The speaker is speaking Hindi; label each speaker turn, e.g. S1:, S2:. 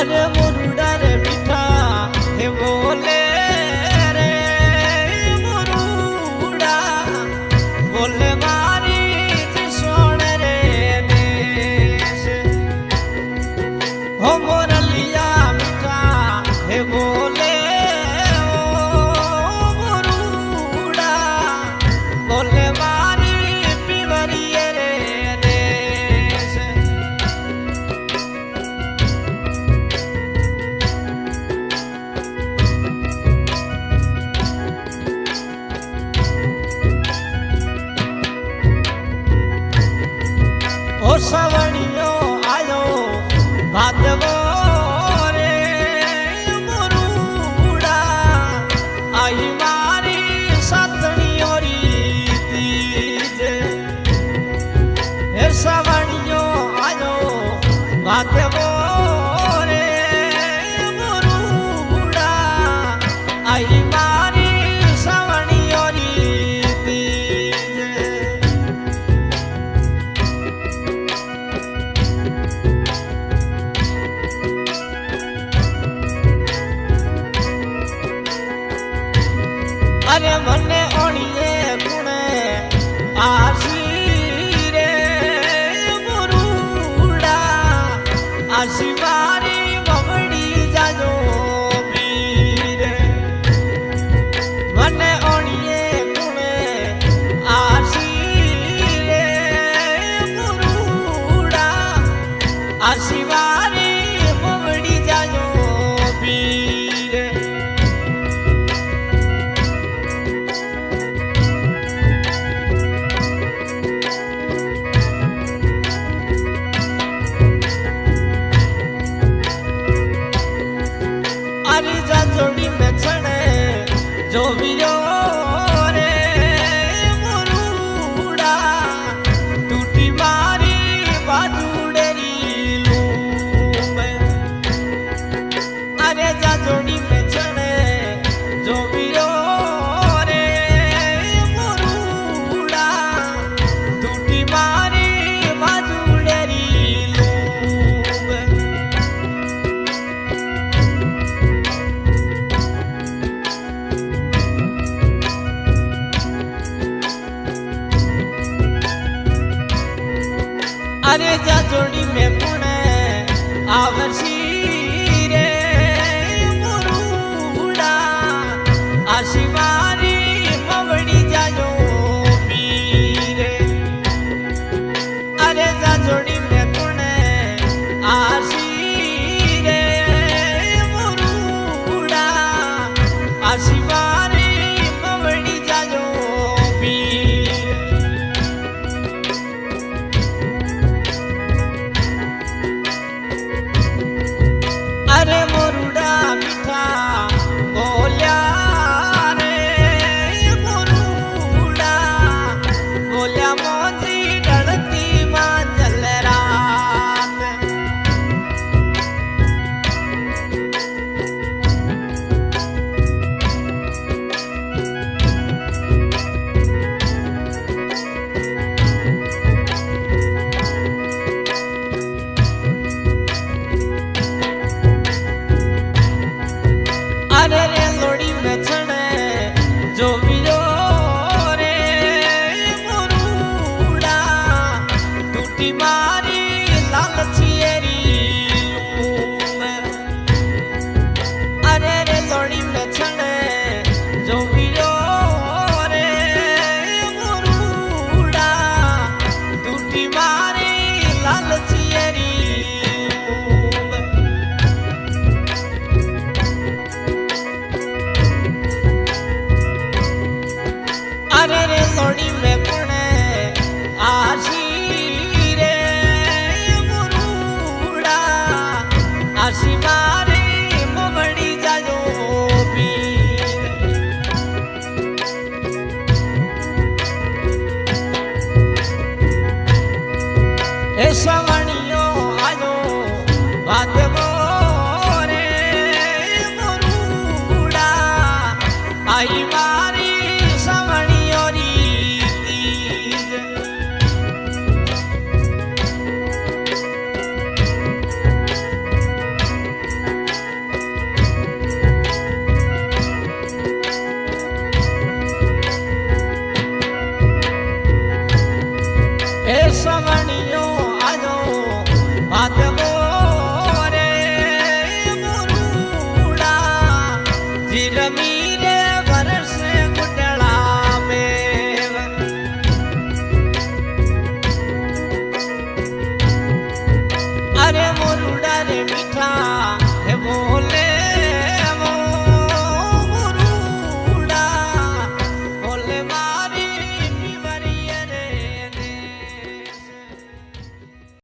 S1: अरे मुरुडा रे मीठा हे बोले रे मुरुडा बोले मारी सोने रे देश हो मोरलिया मीठा हे बोले ओ मुरुडा बोले मारी पिवरिये रे देश ओ सवणियो आयो भादवो रे मुरुडा आई मारी सतणियो रीतीज हे सवणियो आयो भादवो रे मुरुडा आई मारी सवणियो रीतीज अरे मने ओणिए गुणे आशी रे मुरुडा आशी मारी बमड़ी जाजो बीरे मने ओणिए गुणे आशी रे मुरुडा आशी मारी बमड़ी जाजो बीरे अरे जा जोड़ी में छने जो वियो रे मुरुडा टूटी मारी बाजूडेरी लूम अरे जा जोड़ी में छने जो वियो रे मुरुडा टूटी मारी बाजूडेरी लूम अरे जा जोड़ी में पुणे आवसी रे मुरुडा आशी मारी मवड़ी जायो पीरे अरे जा जोड़ी में पुणे आशी रे मुरुडा आशी मारी मवड़ी जायो पीरे अरे मुरुडा मीठा बोल्या रे मुरुडा बोल्या मोती डरती मांजल रात अरे रे लोड़ी में छने जो वियो रे मुरुडा टूटी मारी लालचियरी लूम अरे रे लोड़ी में छने जो वियो रे मुरुडा टूटी मारी लालचियरी लूम अरे रे लोड़ी में पुणे आशी रे मुरुडा आशी मारी मवड़ी जायो पीर ए सवणी